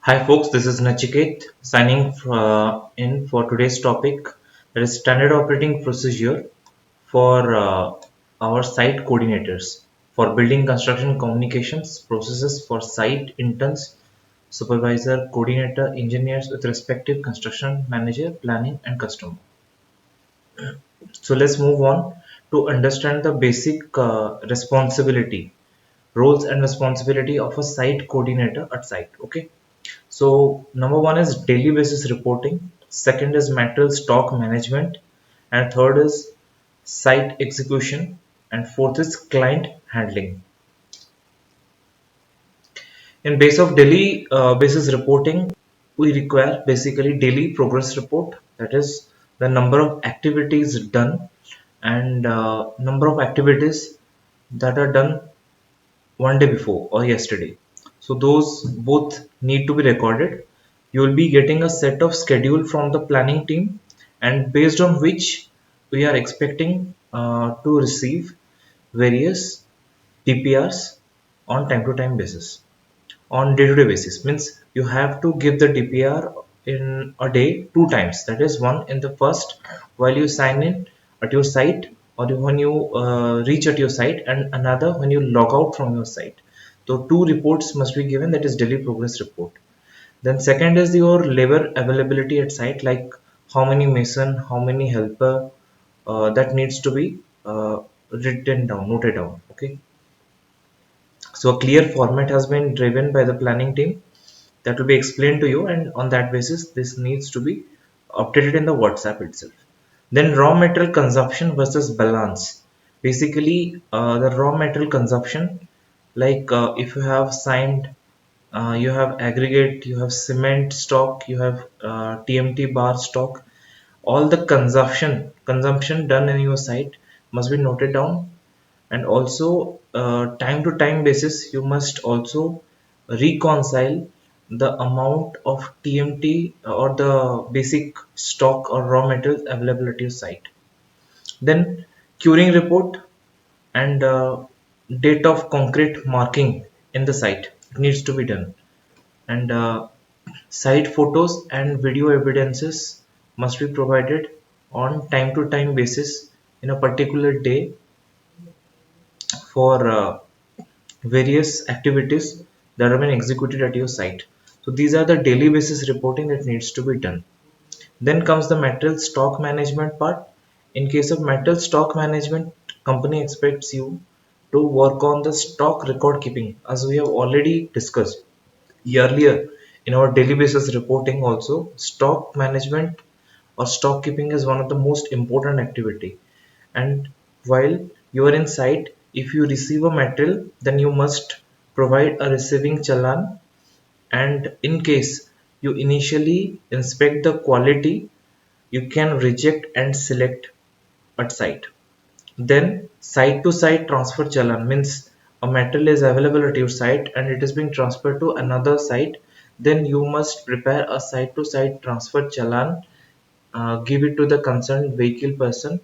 Hi folks, this is Nachiket signing in for today's topic, that is standard operating procedure for our site coordinators for building construction communications processes for site interns, supervisor, coordinator, engineers with respective construction manager, planning and customer. So let's move on to understand the basic responsibility, roles and responsibility of a site coordinator at site. Okay. So number one is daily basis reporting, second is material stock management, and third is site execution, and fourth is client handling. In base of daily basis reporting, we require basically daily progress report, that is the number of activities done and number of activities that are done one day before or yesterday. So those both need to be recorded. You will be getting a set of schedule from the planning team, and based on which we are expecting to receive various TPRs on time to time basis, on day to day basis. Means you have to give the TPR in a day two times, that is one in the first while you sign in at your site, or when you reach at your site, and another when you log out from your site. So two reports must be given, that is daily progress report. Then second is your labor availability at site, like how many mason, how many helper, that needs to be written down, noted down. Okay. So a clear format has been driven by the planning team, that will be explained to you, and on that basis this needs to be updated in the WhatsApp itself. Then raw material consumption versus balance. Basically the raw material consumption, like if you have signed, you have aggregate, you have cement stock, you have TMT bar stock, all the consumption done in your site must be noted down. And also time to time basis you must also reconcile the amount of TMT or the basic stock or raw materials available at your site. Then curing report and date of concrete marking in the site, it needs to be done. And site photos and video evidences must be provided on time to time basis in a particular day for various activities that have been executed at your site. So these are the daily basis reporting that needs to be done. Then comes the material stock management part. In case of material stock management, company expects you to work on the stock record keeping, as we have already discussed earlier in our daily basis reporting. Also, stock management or stock keeping is one of the most important activity. And while you are in site, if you receive a material, then you must provide a receiving challan. And in case you initially inspect the quality, you can reject and select at site. Then site to site transfer challan means a material is available at your site and it is being transferred to another site. Then you must prepare a site to site transfer challan, give it to the concerned vehicle person,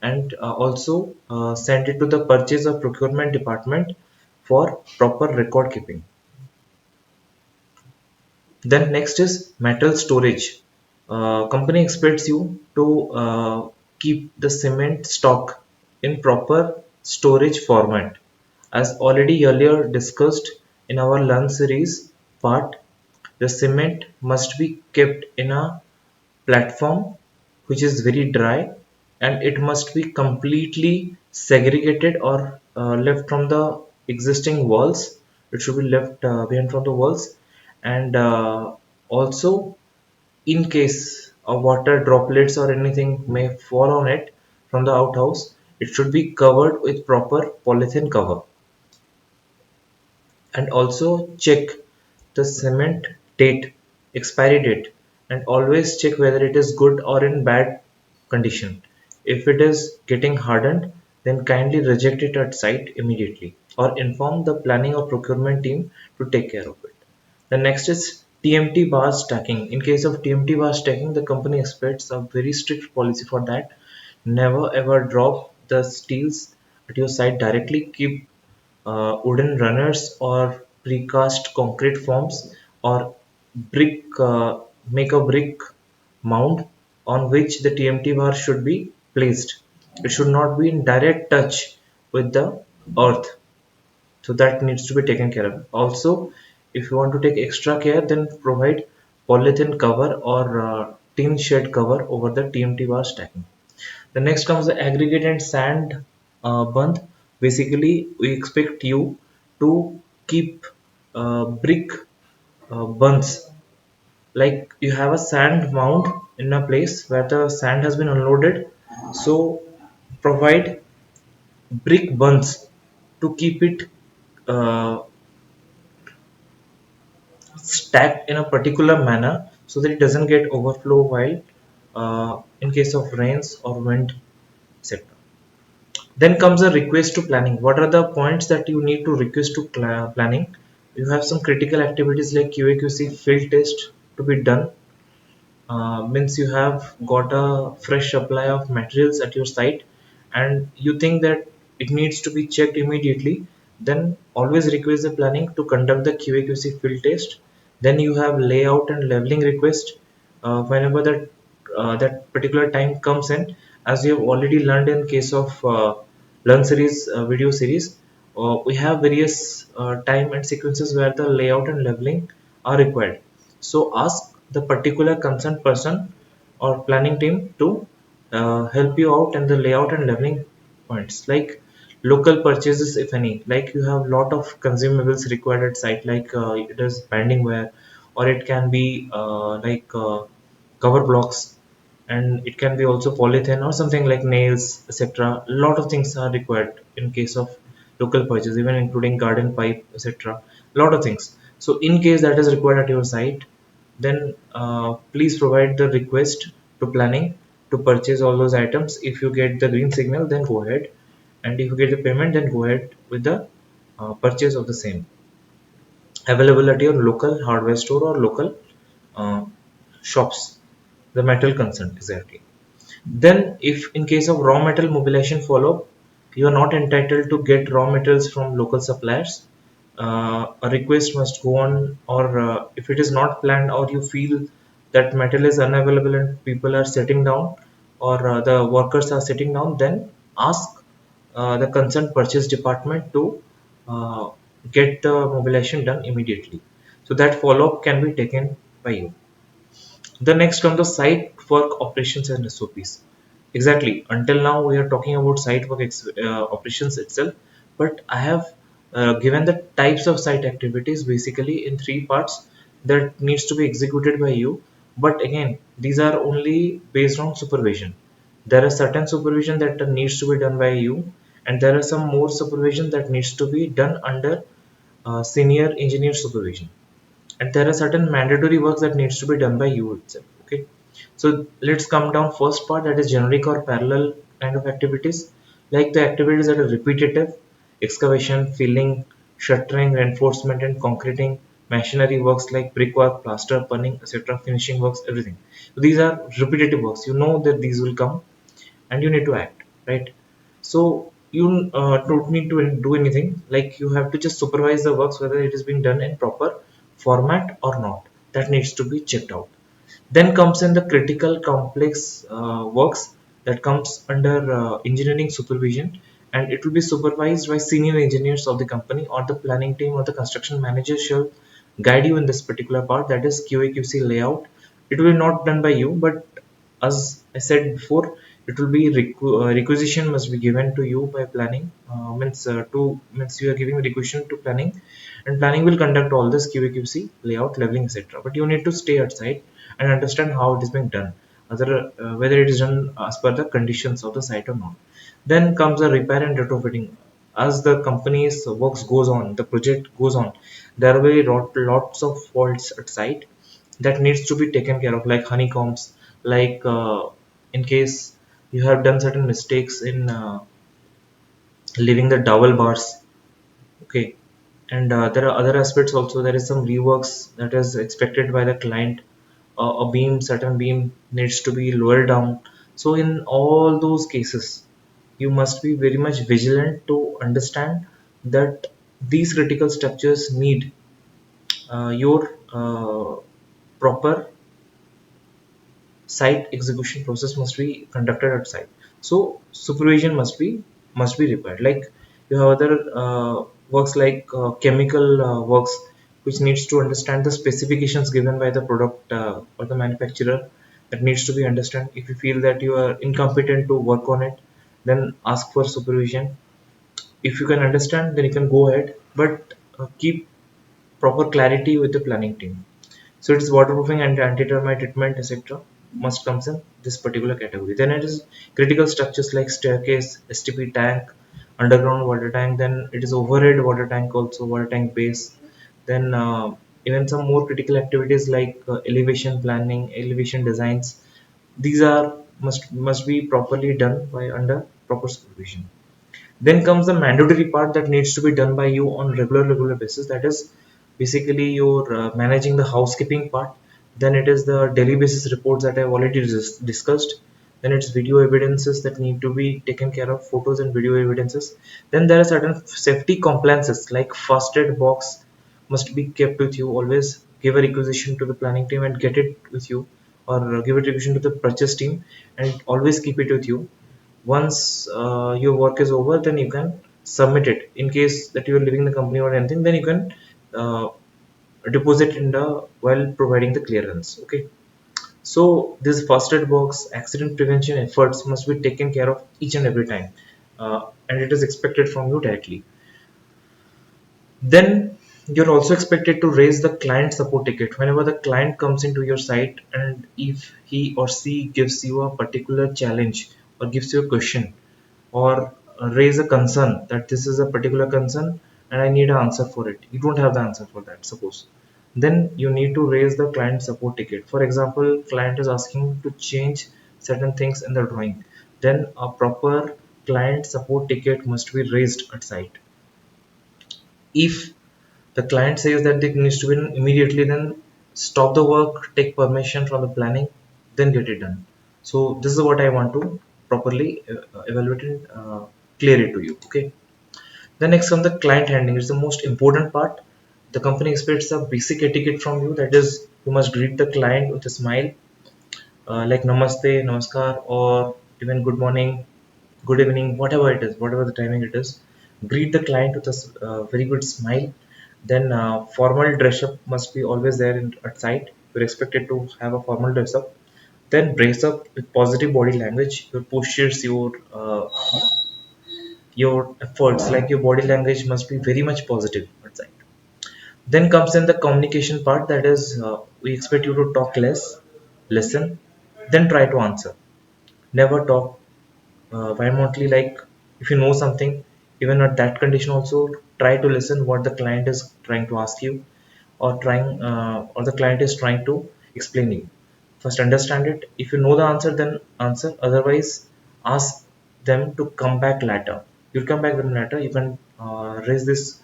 and also send it to the purchase or procurement department for proper record keeping. Then next is metal storage. Company expects you to keep the cement stock in proper storage format. As already earlier discussed in our learn series part, the cement must be kept in a platform which is very dry, and it must be completely segregated or left from the existing walls. It should be left behind from the walls. And also, in case of water droplets or anything may fall on it from the outhouse, it should be covered with proper polythene cover. And also check the cement date, expiry date, and always check whether it is good or in bad condition. If it is getting hardened, then kindly reject it at site immediately, or inform the planning or procurement team to take care of it. The next is TMT bar stacking. In case of TMT bar stacking, the company expects a very strict policy for that. Never ever drop the steels at your site directly. Keep wooden runners or precast concrete forms, or brick make a brick mound on which the TMT bar should be placed. It should not be in direct touch with the earth, so that needs to be taken care of. Also, if you want to take extra care, then provide polythene cover or tin shed cover over the TMT bar stacking. The next comes the aggregate and sand bund. Basically, we expect you to keep brick bunds, like you have a sand mound in a place where the sand has been unloaded. So provide brick bunds to keep it uh, stacked in a particular manner so that it doesn't get overflow while in case of rains or wind, etc. Then comes a request to planning. What are the points that you need to request to planning? You have some critical activities like QAQC field test to be done. Means you have got a fresh supply of materials at your site and you think that it needs to be checked immediately, then always request the planning to conduct the QAQC field test. Then you have layout and leveling request whenever that particular time comes in. As you have already learned in case of learn series video series, we have various time and sequences where the layout and leveling are required. So ask the particular concerned person or planning team to help you out in the layout and leveling points, like local purchases if any, like you have lot of consumables required at site, like it is binding wire, or it can be cover blocks, and it can be also polythene or something like nails, etc. A lot of things are required in case of local purchase, even including garden pipe, etc. A lot of things. So in case that is required at your site, then please provide the request to planning to purchase all those items. If you get the green signal, then go ahead, and if you get the payment, then go ahead with the purchase of the same. Availability on local hardware store or local uh, shops, the metal concerned, exactly. Then, if in case of raw metal mobilization follow, you are not entitled to get raw materials from local suppliers. A request must go on, or if it is not planned, or you feel that metal is unavailable and people are sitting down, or the workers are sitting down, then ask the concerned purchase department to uh, get the mobilization done immediately. So that follow up can be taken by you. The next comes the site work operations and SOPs. Exactly. Until now, we are talking about site work operations itself, but I have given the types of site activities basically in three parts that needs to be executed by you. But again, these are only based on supervision. There are certain supervision that needs to be done by you, and there are some more supervision that needs to be done under senior engineer supervision, and there are certain mandatory works that needs to be done by you itself. Okay, so let's come down first part, that is generic or parallel kind of activities, like the activities that are repetitive: excavation, filling, shuttering, reinforcement and concreting, machinery works like brickwork, plaster, punning, etc., finishing works, everything. So these are repetitive works, you know that these will come and you need to act, right? So you don't need to do anything, like you have to just supervise the works whether it is being done in proper format or not. That needs to be checked out. Then comes in the critical complex works that comes under engineering supervision, and it will be supervised by senior engineers of the company, or the planning team or the construction manager shall guide you in this particular part, that is QAQC layout. It will be not done by you, but as I said before, it will be requisition must be given to you by planning. Means you are giving requisition to planning, and planning will conduct all this QAQC layout, leveling, etc. But you need to stay outside and understand how it is being done, whether it is done as per the conditions of the site or not. Then comes the repair and retrofitting. As the company's works goes on, the project goes on, there will be lots of faults at site that needs to be taken care of, like honeycombs, like in case you have done certain mistakes in leaving the dowel bars. Okay, and there are other aspects also. There is some reworks that is expected by the client. A beam, certain beam needs to be lowered down. So in all those cases, you must be very much vigilant to understand that these critical structures need your proper site execution process must be conducted at site. So supervision must be required. Like you have other works like chemical works, which needs to understand the specifications given by the product or the manufacturer, that needs to be understand. If you feel that you are incompetent to work on it, then ask for supervision. If you can understand, then you can go ahead, but keep proper clarity with the planning team. So it's waterproofing and anti-termite treatment, etc. must comes in this particular category. Then it is critical structures like staircase, STP tank, underground water tank. Then it is overhead water tank also, water tank base. Then even some more critical activities like elevation planning, elevation designs. These are must be properly done by under proper supervision. Then comes the mandatory part that needs to be done by you on regular basis. That is basically your managing the housekeeping part. Then it is the daily basis reports that I've already discussed. Then it's video evidences that need to be taken care of, photos and video evidences. Then there are certain safety compliances like first aid box must be kept with you. Always give a requisition to the planning team and get it with you, or give a requisition to the purchase team and always keep it with you. Once your work is over, then you can submit it. In case that you are leaving the company or anything, then you can uh, deposit in the while providing the clearance. Okay, so this first aid box accident prevention efforts must be taken care of each and every time, and it is expected from you directly. Then you're also expected to raise the client support ticket whenever the client comes into your site, and if he or she gives you a particular challenge or gives you a question, or raise a concern that this is a particular concern and I need an answer for it. You don't have the answer for that, suppose. Then you need to raise the client support ticket. For example, client is asking to change certain things in the drawing. Then a proper client support ticket must be raised at site. If the client says that it needs to be done immediately, then stop the work, take permission from the planning, then get it done. So this is what I want to properly evaluate and clear it to you. Okay. The next on the client handling is the most important part. The company expects a basic etiquette from you. That is, you must greet the client with a smile, like namaste, namaskar, or even good morning, good evening, whatever it is, whatever the timing it is. Greet the client with a very good smile. Then formal dress up must be always there at site. You're expected to have a formal dress up. Then brace up with positive body language. Your postures, your efforts, like your body language must be very much positive at site. Then comes in the communication part. That is, we expect you to talk less, listen, then try to answer. Never talk violently. Like if you know something, even at that condition also try to listen what the client is trying to ask you, or the client is trying to explain you. First understand it. If you know the answer, then answer. Otherwise, ask them to come back later. You'll come back then later. You can raise this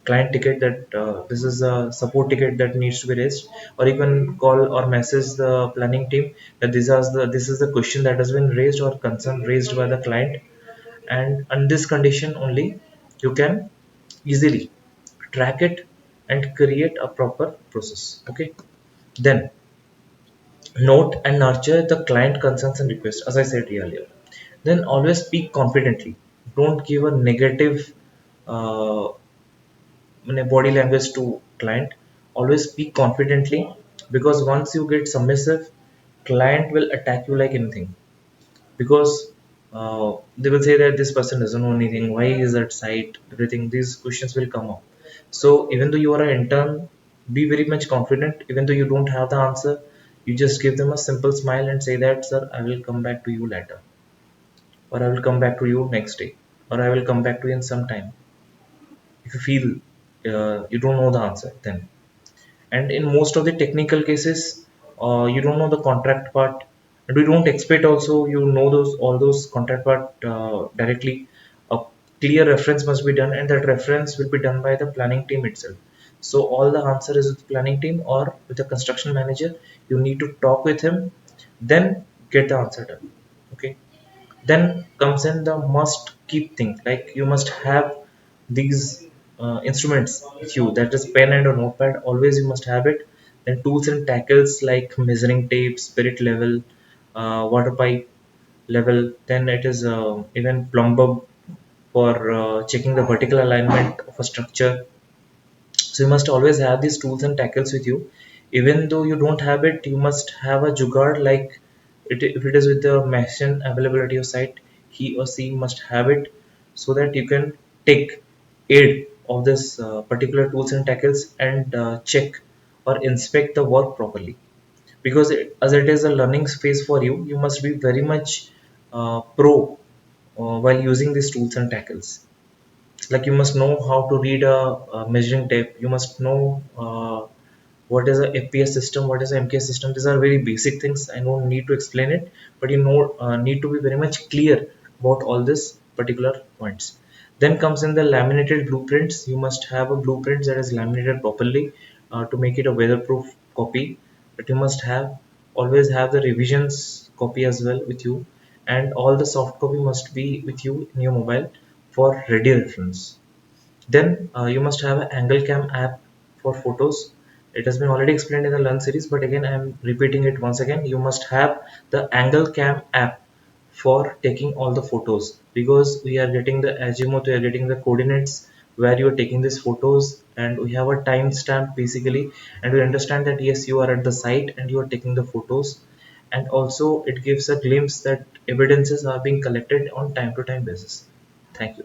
client ticket, that this is a support ticket that needs to be raised, or you can call or message the planning team that this is the question that has been raised or concern raised by the client, and on this condition only you can easily track it and create a proper process. Okay. Then note and nurture the client concerns and requests, as I said earlier. Then always speak confidently. Don't give a negative uh, body language to client. Always speak confidently, because once you get submissive, client will attack you like anything, because they will say that this person doesn't know anything, why is that site, everything, these questions will come up. So even though you are an intern, be very much confident. Even though you don't have the answer, you just give them a simple smile and say that, sir, I will come back to you later, or I will come back to you next day, or I will come back to you in some time. If you feel you don't know the answer, then. And in most of the technical cases, you don't know the contract part, and we don't expect also you know those all those contract part directly. A clear reference must be done, and that reference will be done by the planning team itself. So all the answer is with the planning team or with the construction manager. You need to talk with him, then get the answer done. Okay. Then comes in the must keep thing, like you must have these instruments with you, that is pen and a notepad, always you must have it. Then tools and tackles like measuring tape, spirit level, water pipe level. Then it is even plumber for checking the vertical alignment of a structure. So you must always have these tools and tackles with you. Even though you don't have it, you must have a jugaad, like if it is with the machine available at your site, he or she must have it so that you can take aid of this particular tools and tackles and check or inspect the work properly. Because as it is a learning space for you, you must be very much pro while using these tools and tackles. Like you must know how to read a measuring tape. You must know what is a fps system, what is a mks system. These are very basic things, I don't need to explain it, but you know, need to be very much clear about all this particular points. Then comes in the laminated blueprints. You must have a blueprint that is laminated properly to make it a weatherproof copy. But you must have always have the revisions copy as well with you, and all the soft copy must be with you in your mobile for ready reference. Then you must have an angle cam app for photos. It has been already explained in the Learn series, but again I am repeating it once again. You must have the angle cam app for taking all the photos, because we are getting the azimuth, we are getting the coordinates where you are taking these photos, and we have a timestamp basically, and we understand that yes, you are at the site and you are taking the photos. And also it gives a glimpse that evidences are being collected on time to time basis. Thank you.